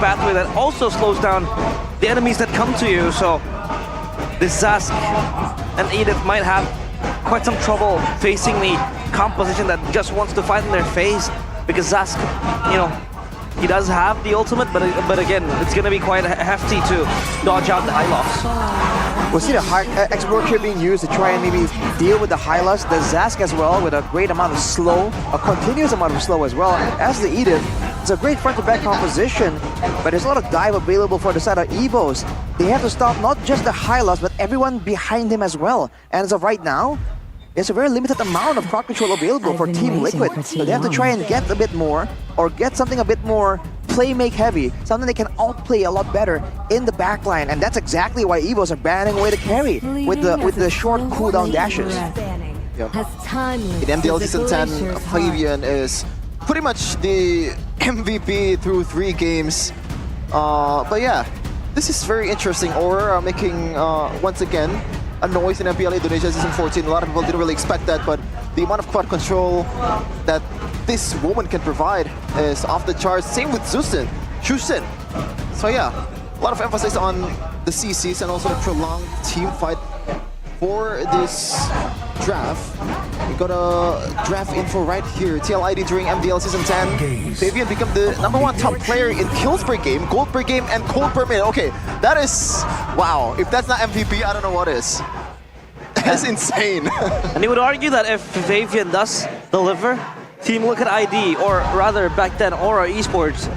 pathway that also slows down the enemies that come to you. So this Zask and Edith might have quite some trouble facing the composition that just wants to fight in their face, because Zask, you know, he does have the ultimate, but again, it's going to be quite hefty to dodge out the high loss. We'll see the export here being used to try and maybe deal with the high loss. The Zask as well, with a great amount of slow, a continuous amount of slow as well. As the Edith, it's a great front-to-back composition, but there's a lot of dive available for the side of Evos. They have to stop not just the high loss, but everyone behind him as well. And as of right now, there's a very limited amount of crowd control available for Team Liquid. So they have to try and get a bit more, or get something a bit more play-make heavy, something they can outplay a lot better in the backline. And that's exactly why Evos are banning away the carry with the short cooldown dashes. In MDL Season 10, Favian is pretty much the MVP through 3 games. But yeah, this is very interesting. Aura making, once again, a noise in MPL Indonesia Season 14. A lot of people didn't really expect that, but the amount of quad control that this woman can provide is off the charts. Same with Shushin. So yeah, a lot of emphasis on the CCs and also the prolonged team fight for this draft. We got a draft info right here. TLID during MDL Season 10. Favian become the #1 top player in kills per game, gold per game, and cold per minute. Okay, that is, wow. If that's not MVP, I don't know what is. That's insane. And you would argue that if Favian does deliver, Team Liquid ID, or rather back then Aura Esports,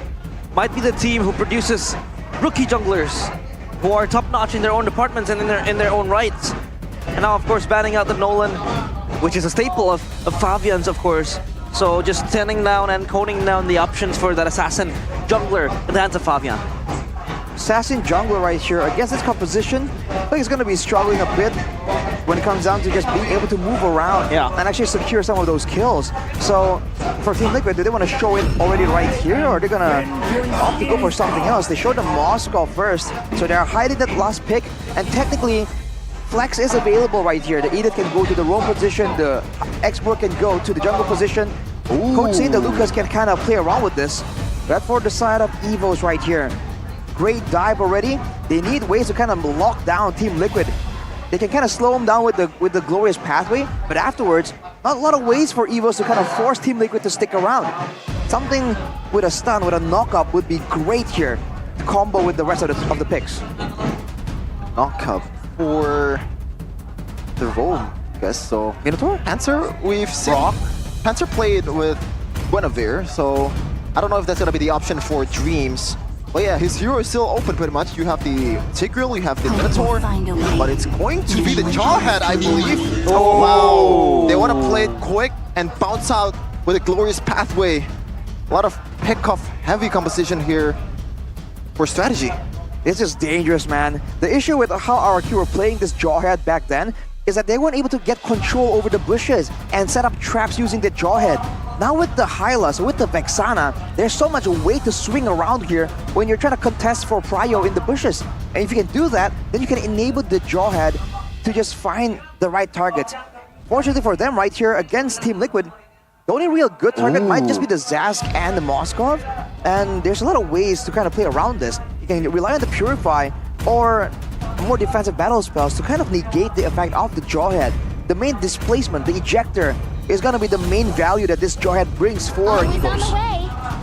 might be the team who produces rookie junglers who are top-notch in their own departments and in their own rights. And now, of course, banning out the Nolan, which is a staple of Favian's, of course. So just standing down and coning down the options for that assassin jungler in the hands of Favian. Assassin jungler right here against this composition, I think he's going to be struggling a bit when it comes down to just being able to move around and actually secure some of those kills. So for Team Liquid, do they want to show it already right here, or are they going to opt to go for something else? They showed the Moscow first, so they're hiding that last pick, and technically Flex is available right here. The Edith can go to the roam position, the expert can go to the jungle position. Coach saying that Lucas can kind of play around with this. But for the side of Evos right here, great dive already. They need ways to kind of lock down Team Liquid. They can kind of slow them down with the glorious pathway, but afterwards, not a lot of ways for Evos to kind of force Team Liquid to stick around. Something with a stun, with a knock-up would be great here to combo with the rest of the picks. Knock-up for the roam, I guess. So Minotaur? Panzer, we've seen Panzer played with Guinevere, so I don't know if that's gonna be the option for Dreams. But yeah, his hero is still open pretty much. You have the Tigreal, you have the Minotaur, but it's going to be the Jawhead, I believe. Oh wow! They want to play it quick and bounce out with a glorious pathway. A lot of pick-off heavy composition here for strategy. This is dangerous, man. The issue with how RRQ were playing this Jawhead back then is that they weren't able to get control over the bushes and set up traps using the Jawhead. Now with the Hylas, with the Vexana, there's so much weight to swing around here when you're trying to contest for prio in the bushes. And if you can do that, then you can enable the Jawhead to just find the right targets. Fortunately for them right here against Team Liquid, the only real good target might just be the Zask and the Moskov. And there's a lot of ways to kind of play around this. You can rely on the Purify or more defensive battle spells to kind of negate the effect of the Jawhead. The main displacement, the ejector, is gonna be the main value that this Jawhead brings for Evos.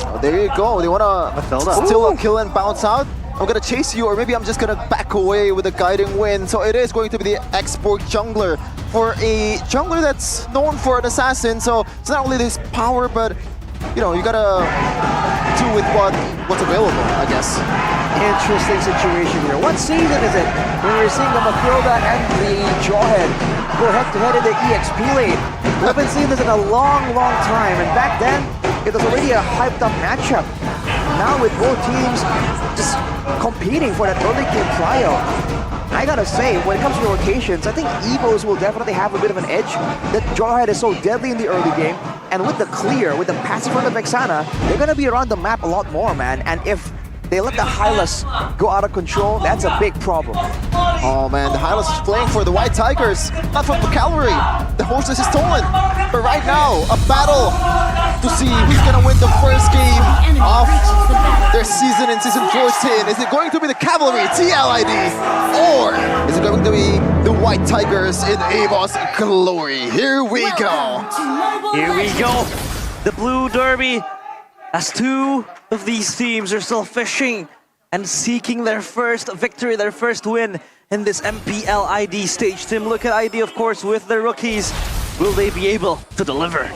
Oh, there you go. They wanna steal a kill and bounce out. I'm gonna chase you, or maybe I'm just gonna back away with a guiding wind. So it is going to be the export jungler for a jungler that's known for an assassin. So it's not only this power, but you know, you gotta do with what's available, I guess. Interesting situation here. What season is it when we're seeing the Mathilda and the Jawhead go head-to-head in the EXP lane? We haven't seen this in a long, long time, and back then, it was already a hyped-up matchup. Now with both teams just competing for that early game prio, I gotta say, when it comes to rotations, I think Evos will definitely have a bit of an edge. That Jawhead is so deadly in the early game, and with the clear, with the passive from the Vexana, they're gonna be around the map a lot more, man. And if they let the Hylas go out of control, that's a big problem. Oh man, the Hylas is playing for the White Tigers, not for the cavalry. The horses is stolen. But right now, a battle to see who's gonna win the first game of their season in Season 14. Is it going to be the Cavalry, TLID, or is it going to be the White Tigers in Evos Glory? Here we go. Here we go. The Blue Derby, as two of these teams are still fishing and seeking their first victory, their first win in this MPL ID stage. Team Liquid ID, of course, with their rookies. Will they be able to deliver?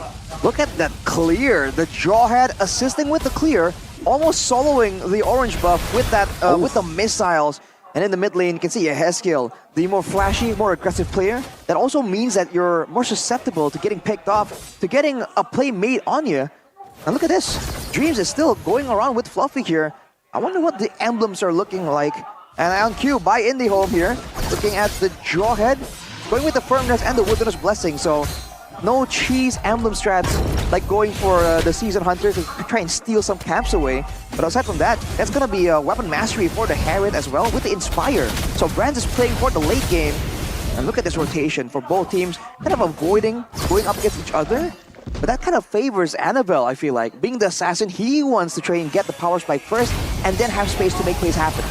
Look at that clear. The Jawhead assisting with the clear, almost soloing the orange buff with that with the missiles. And in the mid lane, you can see Haskell, the more flashy, more aggressive player. That also means that you're more susceptible to getting picked off, to getting a play made on you. And look at this. Dreams is still going around with Fluffy here. I wonder what the emblems are looking like. And on cue by IndieHome here, looking at the Jawhead, going with the Firmness and the Wilderness Blessing. So no cheese emblem strats like going for the Season Hunter to try and steal some camps away. But aside from that, that's going to be a weapon mastery for the Harriet as well with the Inspire. So Brands is playing for the late game. And look at this rotation for both teams, kind of avoiding going up against each other. But that kind of favors Annabelle, I feel like. Being the assassin, he wants to try and get the power spike first and then have space to make plays happen.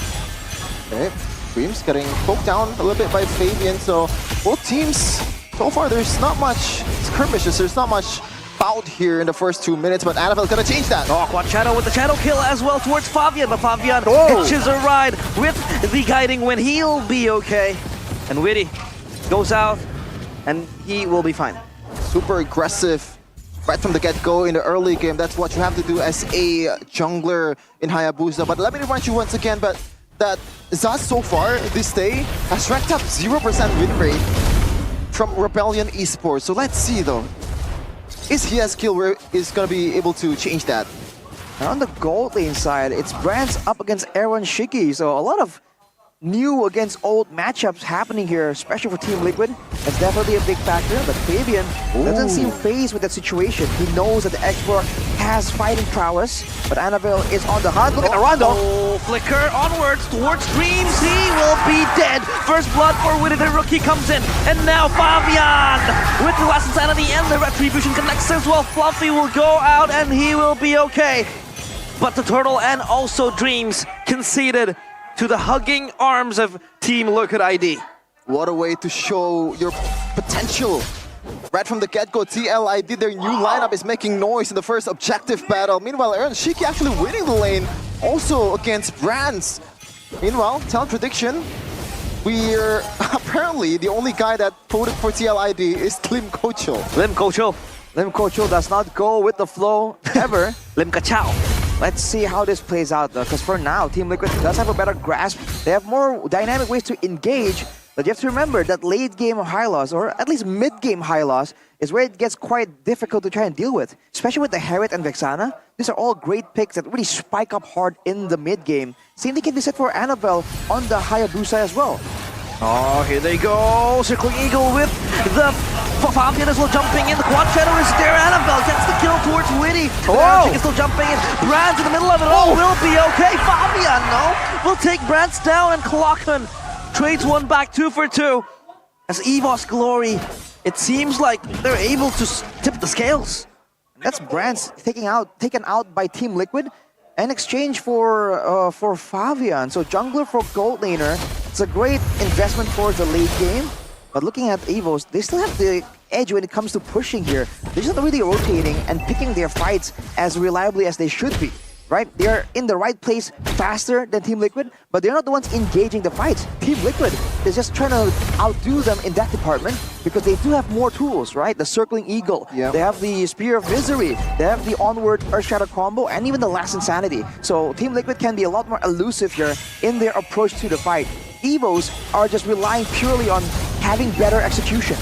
Okay, Dreams getting poked down a little bit by Fabian. So both teams, so far there's not much skirmishes, there's not much bout here in the first 2 minutes, but Annabelle's gonna change that. Oh, Quad Shadow with the Shadow kill as well towards Fabian, but Fabian hitches a ride with the guiding win. He'll be okay. And Witty goes out, and he will be fine. Super aggressive right from the get-go in the early game. That's what you have to do as a jungler in Hayabusa. But let me remind you once again that Zaz so far this day has racked up 0% win rate from Rebellion Esports. So let's see though. Is he as skill is gonna be able to change that? And on the gold lane side, it's Brands up against Erwan Shiki. So a lot of new against old matchups happening here, especially for Team Liquid. That's definitely a big factor, but Fabian doesn't seem fazed with that situation. He knows that the expert has fighting prowess, but Annabelle is on the hunt. Look at the Rondo. Oh, flicker onwards towards Dreams. He will be dead. First blood for Witty, the rookie comes in. And now Fabian with the last insanity and the retribution connects as well. Fluffy will go out and he will be okay. But the Turtle and also Dreams conceded to the hugging arms of Team Liquid ID. What a way to show your potential. Right from the get-go, TLID, their new lineup is making noise in the first objective battle. Meanwhile, Aaron Shiki actually winning the lane, also against Brands. Meanwhile, talent prediction, we're apparently the only guy that voted for TLID is Lim Kocho. Lim Kocho. Lim Kocho does not go with the flow ever. Lim Kachao. Let's see how this plays out though, because for now, Team Liquid does have a better grasp. They have more dynamic ways to engage, but you have to remember that late game high loss, or at least mid game high loss, is where it gets quite difficult to try and deal with. Especially with the Harriet and Vexana. These are all great picks that really spike up hard in the mid game. Same thing can be said for Annabelle on the Hayabusa as well. Oh, here they go. Circling Eagle with the Fabian as well jumping in. The Quad Shadow is there. Annabelle gets the kill towards Witty. Oh! Is still jumping in. Brands in the middle of it all will be okay. Fabian, no, will take Brands down, and Clockman trades one back 2 for 2. As Evos Glory, it seems like they're able to tip the scales. That's Brands taken out by Team Liquid in exchange for Fabian. So jungler for gold laner. It's a great investment for the late game. But looking at Evos, they still have the edge when it comes to pushing here. They're just not really rotating and picking their fights as reliably as they should be. Right? They're in the right place faster than Team Liquid, but they're not the ones engaging the fights. Team Liquid is just trying to outdo them in that department because they do have more tools, right? The Circling Eagle, they have the Spear of Misery, they have the Onward Earthshatter combo, and even the Last Insanity. So Team Liquid can be a lot more elusive here in their approach to the fight. Evos are just relying purely on having better execution.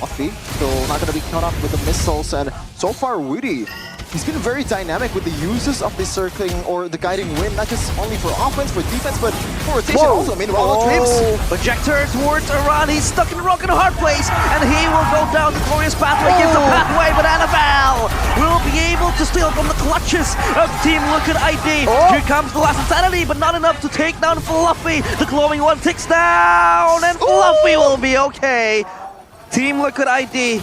Offy, so not gonna be caught up with the missiles, and so far Witty, he's been very dynamic with the uses of the circling or the guiding wind, not just only for offense, for defense, but for rotation also. Meanwhile, Dreams. Projector towards Iran. He's stuck in a rock in a hard place, and he will go down the glorious pathway. Gives the pathway, but Annabelle will be able to steal from the clutches of Team Liquid ID. Here comes the last insanity, but not enough to take down Fluffy. The glowing one ticks down, and Fluffy will be okay. Team Liquid ID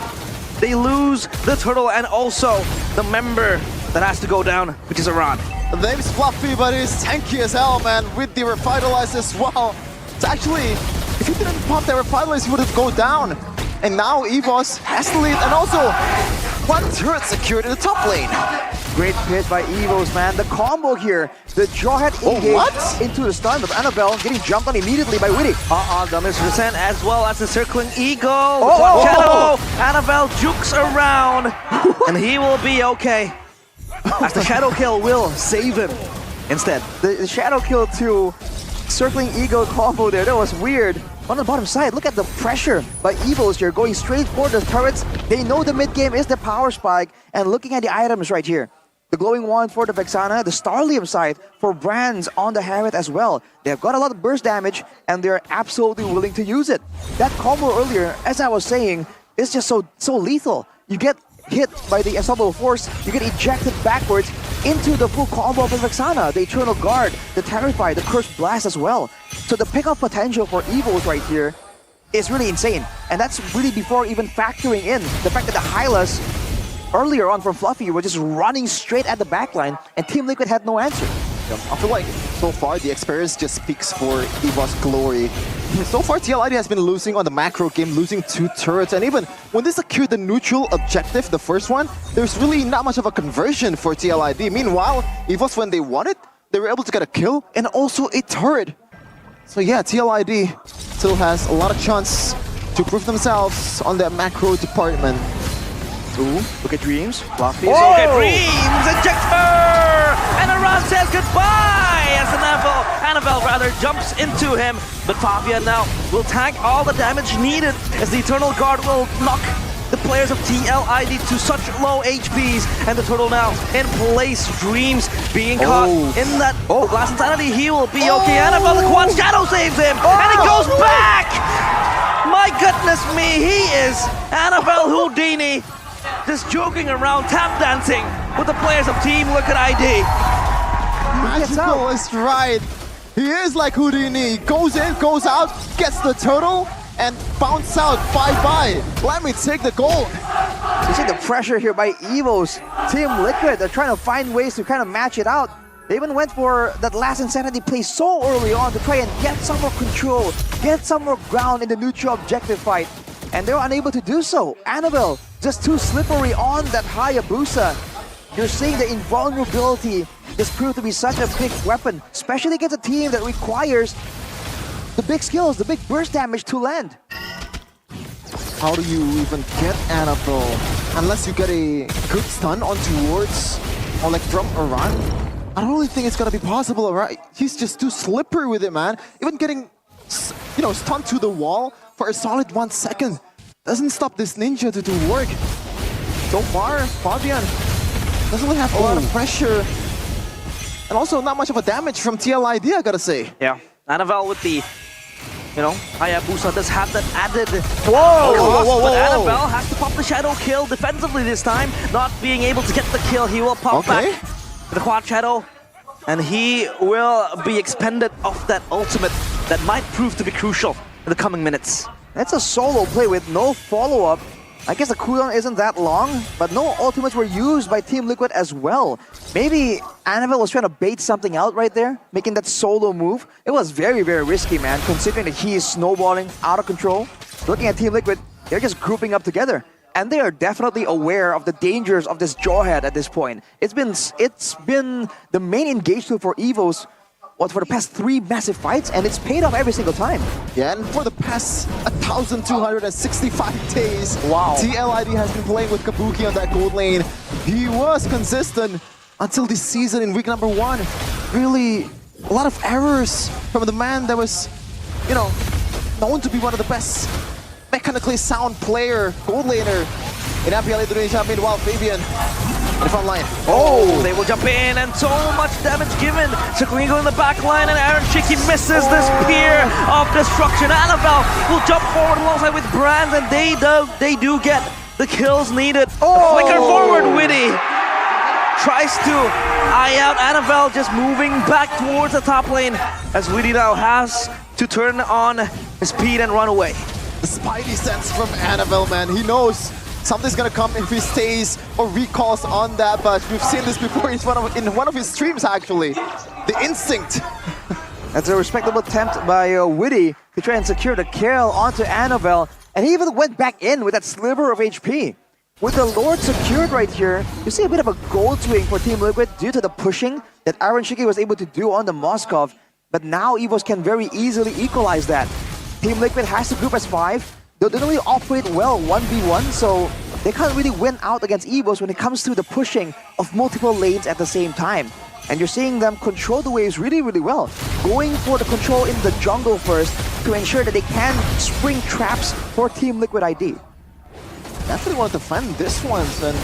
they lose the turtle and also the member that has to go down, which is Iran. The name's Fluffy, but he's tanky as hell, man, with the Revitalize as well. It's actually, if he didn't pop that Revitalize, he would have go down. And now Evos has the lead, and also one turret secured in the top lane. Great hit by Evos, man. The combo here, the Jawhead engage into the stun of Annabelle, getting jumped on immediately by Witty. The mispercent as well as the circling eagle. Shadow, Annabelle jukes around, and he will be okay. As the shadow kill will save him instead. The shadow kill to circling eagle combo there, that was weird. On the bottom side, look at the pressure by Evos here, going straight for the turrets. They know the mid game is the power spike, and looking at the items right here. The glowing wand for the Vexana, the Starlium scythe for Brands on the Harriet as well. They've got a lot of burst damage, and they're absolutely willing to use it. That combo earlier, as I was saying, is just so lethal. You get hit by the Ensemble Force, you get ejected backwards into the full combo of the Vexana, the Eternal Guard, the Terrify, the Cursed Blast as well. So the pickup potential for Evos right here is really insane. And that's really before even factoring in the fact that the Hylas earlier on from Fluffy were just running straight at the backline, and Team Liquid had no answer. I feel like so far the experience just speaks for Evos' glory. So far TLID has been losing on the macro game, losing 2 turrets, and even when they secured the neutral objective, the first one, there's really not much of a conversion for TLID. Meanwhile, Evos, when they won it, they were able to get a kill and also a turret. So yeah, TLID still has a lot of chance to prove themselves on that macro department. Ooh, look at Dreams. Fluffy. Look at Dreams! Ejector! And Iran says goodbye as Annabelle rather jumps into him. But Fabian now will tank all the damage needed as the Eternal Guard will knock the players of TLID to such low HPs. And the turtle now in place. Dreams being caught in that Glass Insanity. He will be okay. Annabelle, the Quad Shadow saves him! And he goes back! My goodness me, he is Annabelle Houdini. Just joking around, tap dancing with the players of Team Liquid ID. Magical is right. He is like Houdini. Goes in, goes out, gets the turtle, and bounce out. Bye-bye. Let me take the gold. You see the pressure here by Evos. Team Liquid, they're trying to find ways to kind of match it out. They even went for that last Insanity play so early on to try and get some more control, get some more ground in the neutral objective fight. And they were unable to do so. Annabelle, just too slippery on that Hayabusa. You're seeing the invulnerability just proved to be such a big weapon, especially against a team that requires the big skills, the big burst damage to land. How do you even get Annabelle? Unless you get a good stun onto wards or like from Iran? I don't really think it's gonna be possible, right? He's just too slippery with it, man. Even getting, stunned to the wall for a solid 1 second doesn't stop this ninja to do work. So far, Fabian doesn't really have a lot of pressure. And also not much of a damage from TLID, I gotta say. Yeah, Annabelle with the, Hayabusa does have that added Whoa! But Annabelle has to pop the shadow kill defensively this time. Not being able to get the kill, he will pop back the quad shadow. And he will be expended off that ultimate that might prove to be crucial in the coming minutes. That's a solo play with no follow-up. I guess the cooldown isn't that long, but no ultimates were used by Team Liquid as well. Maybe Annabelle was trying to bait something out right there, making that solo move. It was very, very risky, man, considering that he is snowballing out of control. Looking at Team Liquid, they're just grouping up together. And they are definitely aware of the dangers of this Jawhead at this point. It's been the main engage tool for Evos for the past 3 massive fights, and it's paid off every single time. Yeah, and for the past 1,265 days, TLID has been playing with Kabuki on that gold lane. He was consistent until this season in week number 1. Really, a lot of errors from the man that was, known to be one of the best mechanically sound player, gold laner in MPL Indonesia. Meanwhile, Fabian in the front line. They will jump in, and so much damage given. Chiquingo in the back line, and Aaron Chiki misses this spear of destruction. Annabelle will jump forward alongside with Brands, and they do get the kills needed. Flicker forward, Witty tries to eye out Annabelle, just moving back towards the top lane as Witty now has to turn on his speed and run away. The spidey sense from Annabelle, man. He knows something's gonna come if he stays or recalls on that, but we've seen this before in one of his streams actually. The instinct. That's a respectable attempt by Witty to try and secure the kill onto Annabelle, and he even went back in with that sliver of HP. With the Lord secured right here, you see a bit of a gold swing for Team Liquid due to the pushing that Aaron Shiki was able to do on the Moskov, but now Evos can very easily equalize that. Team Liquid has to group as 5. They don't really operate well 1v1, so they can't really win out against Evos when it comes to the pushing of multiple lanes at the same time. And you're seeing them control the waves really, really well. Going for the control in the jungle first to ensure that they can spring traps for Team Liquid ID. Definitely want to defend this one, and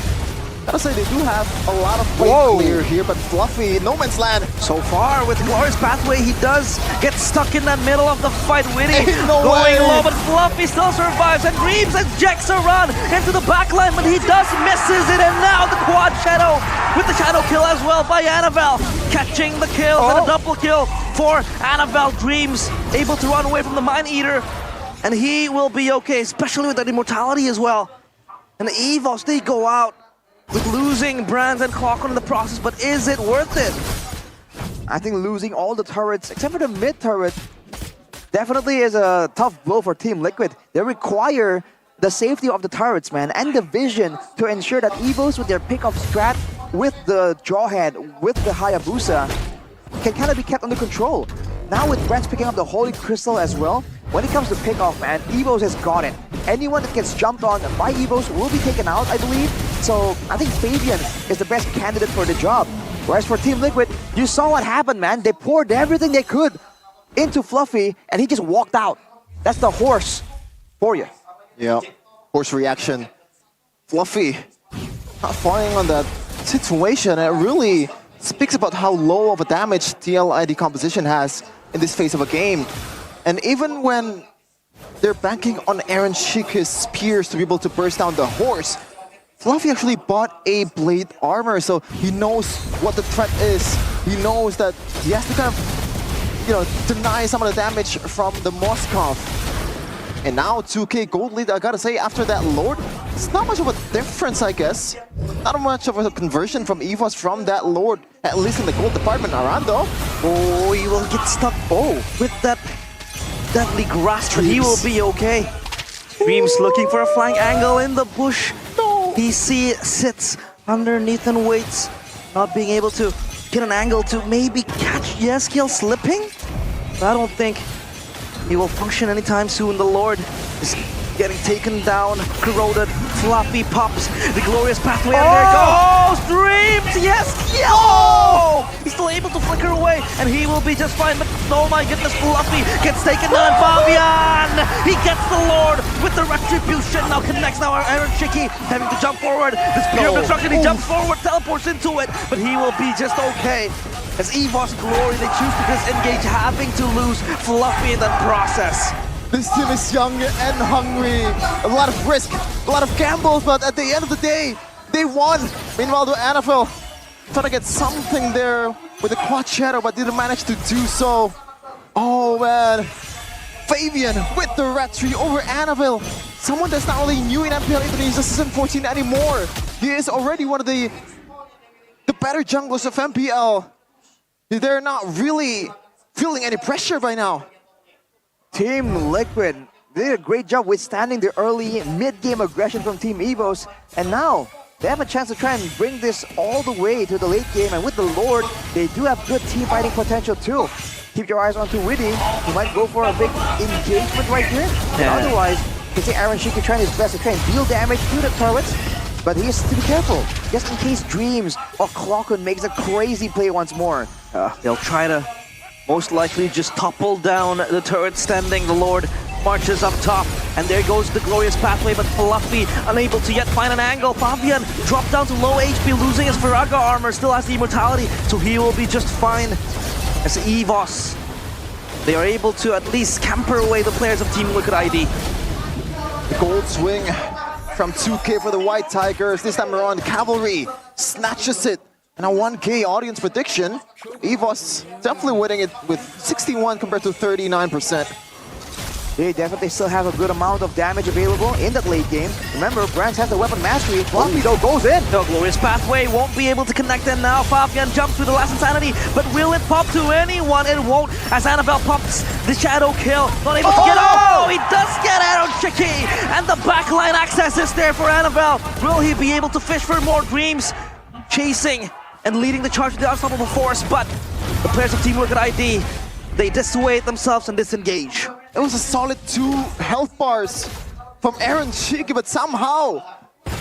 gotta say they do have a lot of play clear here, but Fluffy, no man's land. So far with Glorious Pathway, he does get stuck in the middle of the fight. Witty No going way. low, but Fluffy still survives, and Dreams ejects a run into the backline, but he does misses it, and now the quad shadow with the shadow kill as well by Annabelle, catching the kills and a double kill for Annabelle. Dreams able to run away from the Mind Eater, and he will be okay, especially with that immortality as well. And the Evos, they go out with losing Brands and Clock in the process, but is it worth it? I think losing all the turrets, except for the mid turret, definitely is a tough blow for Team Liquid. They require the safety of the turrets, man, and the vision to ensure that Evos with their pick-up strat, with the Jawhead, with the Hayabusa, can kind of be kept under control. Now with Brands picking up the Holy Crystal as well, when it comes to pick-off, man, Evos has got it. Anyone that gets jumped on by Evos will be taken out, I believe. So I think Fabian is the best candidate for the job. Whereas for Team Liquid, you saw what happened, man. They poured everything they could into Fluffy, and he just walked out. That's the horse for you. Yeah, horse reaction. Fluffy not falling on that situation. It really speaks about how low of a damage TLID composition has in this phase of a game. And even when they're banking on Aaron Shiki's spears to be able to burst down the horse, Fluffy actually bought a blade armor, so he knows what the threat is. He knows that he has to kind of, you know, deny some of the damage from the Moskov. And now 2K gold lead, I gotta say, after that Lord, it's not much of a difference, I guess. Not much of a conversion from Evos from that Lord, at least in the gold department. Arando. Oh, he will get stuck. Oh, with that deadly grasp, but he will be okay. Dreams looking for a flank angle in the bush. No. He sits underneath and waits, not being able to get an angle to maybe catch Yeskiel slipping. But I don't think he will function anytime soon. The Lord is getting taken down, corroded. Fluffy pops the Glorious Pathway, and there goes Dreams! Yes! Yo! He's still able to flicker away, and he will be just fine, but oh my goodness, Fluffy gets taken down. Fabian! He gets the Lord with the Retribution, now connects now Aaron Shiki, having to jump forward. The Spear of Destruction, he jumps forward, teleports into it, but he will be just okay. As Evos Glory, they choose to disengage, having to lose Fluffy in that process. This team is young and hungry. A lot of risk, a lot of gambles, but at the end of the day, they won. Meanwhile, the NFL trying to get something there with the quad shadow, but didn't manage to do so. Oh man, Fabian with the red tree over Annabelle. Someone that's not only new in MPL Indonesia Season 14 anymore. He is already one of the better junglers of MPL. They're not really feeling any pressure by now. Team Liquid did a great job withstanding the early mid-game aggression from Team Evos, and now they have a chance to try and bring this all the way to the late game, and with the Lord, they do have good team fighting potential too. Keep your eyes onto Witty. He might go for a big engagement right here, and otherwise, you see Aaron Shiki trying his best to try and deal damage to the turrets, but he has to be careful, just in case Dreams or Clockun makes a crazy play once more. They'll try to most likely just topple down the turret standing. The Lord marches up top, and there goes the Glorious Pathway, but Fluffy unable to yet find an angle. Fabian dropped down to low HP, losing his Viraga armor, still has the immortality, so he will be just fine. As Evos, they are able to at least scamper away the players of Team Liquid ID. The gold swing from 2K for the White Tigers. This time around, Cavalry snatches it. And a 1K audience prediction, Evos definitely winning it with 61 compared to 39%. They definitely still have a good amount of damage available in that late game. Remember, Brands has the weapon mastery. Fluffy though goes in. No, Glorious Pathway won't be able to connect in now. Fabian jumps through the last Insanity, but will it pop to anyone? It won't, as Annabelle pops the Shadow Kill. Not able to get... Oh, he does get Aaron Chicky! And the backline access is there for Annabelle. Will he be able to fish for more Dreams? Chasing and leading the charge with the unstoppable force, but the players of Team Liquid ID, they dissuade themselves and disengage. It was a solid 2 health bars from Aaron Shiki, but somehow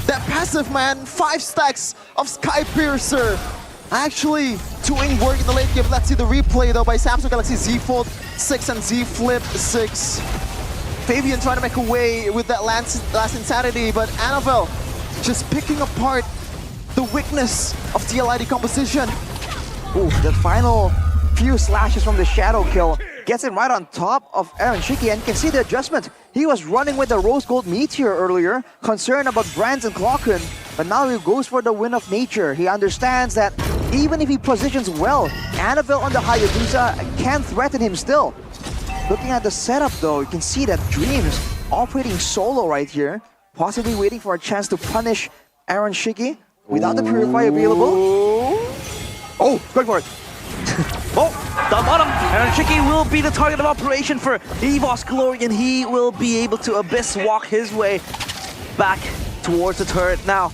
that passive, man, 5 stacks of Sky Piercer actually doing work in the late game. Let's see the replay though by Samsung Galaxy Z Fold 6 and Z Flip 6. Fabian trying to make a way with that last Insanity, but Annabelle just picking apart the weakness of TLID composition. Ooh, the final few slashes from the Shadow Kill gets him right on top of Aaron Shiki, and you can see the adjustment. He was running with the Rose Gold Meteor earlier, concerned about Brands and Clocken, but now he goes for the Wind of Nature. He understands that even if he positions well, Annabelle on the Hayabusa can threaten him still. Looking at the setup though, you can see that Dreams operating solo right here, possibly waiting for a chance to punish Aaron Shiki without the Purify available. Oh, going for it. Oh, the bottom. Aaron Chicky will be the target of operation for Evos Glory, and he will be able to Abyss walk his way back towards the turret. Now,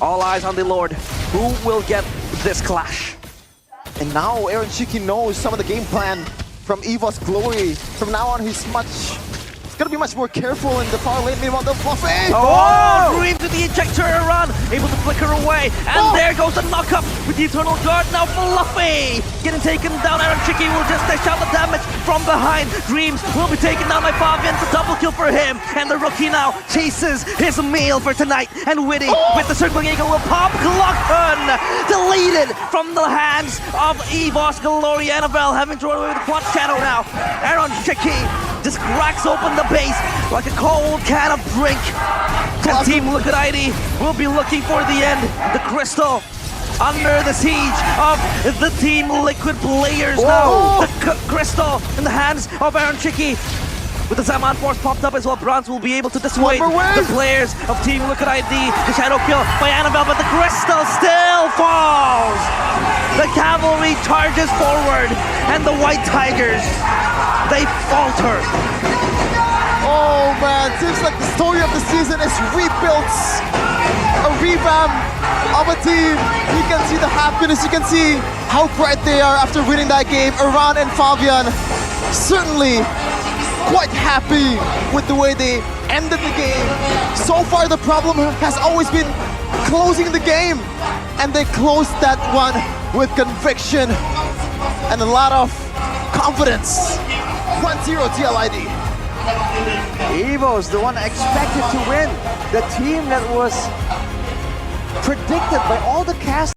all eyes on the Lord. Who will get this clash? And now Aaron Shiki knows some of the game plan from Evos Glory. From now on, he's gonna be much more careful in the far lane. Meanwhile, the Fluffy! Oh, Dream to the ejector run, able to flicker away, and there goes the knock-up with the Eternal Guard. Now Fluffy getting taken down. Aaron Chicky will just dish out the damage from behind. Dreams will be taken down by Fabian. It's a double kill for him, and the rookie now chases his meal for tonight. And Witty with the circling eagle will pop. Glocken deleted from the hands of Evos Glory. Annabelle having to run away with the quad shadow now. Aaron Chicky just cracks open the base like a cold can of drink. And Team Liquid ID will be looking for the end. The crystal under the siege of the Team Liquid players now. The crystal in the hands of Aaron Chicky. With the Zaman Force popped up as well, Bronze will be able to dissuade the players of Team Liquid ID. The Shadow Kill by Annabelle, but the crystal still falls. The cavalry charges forward, and the White Tigers, they falter. Oh man, seems like the story of the season is rebuilt. A revamp of a team. You can see the happiness, you can see how bright they are after winning that game. Iran and Fabian certainly quite happy with the way they ended the game. So far the problem has always been closing the game, and they closed that one with conviction and a lot of confidence. 1-0 TLID. Evos, the one expected to win. The team that was predicted by all the cast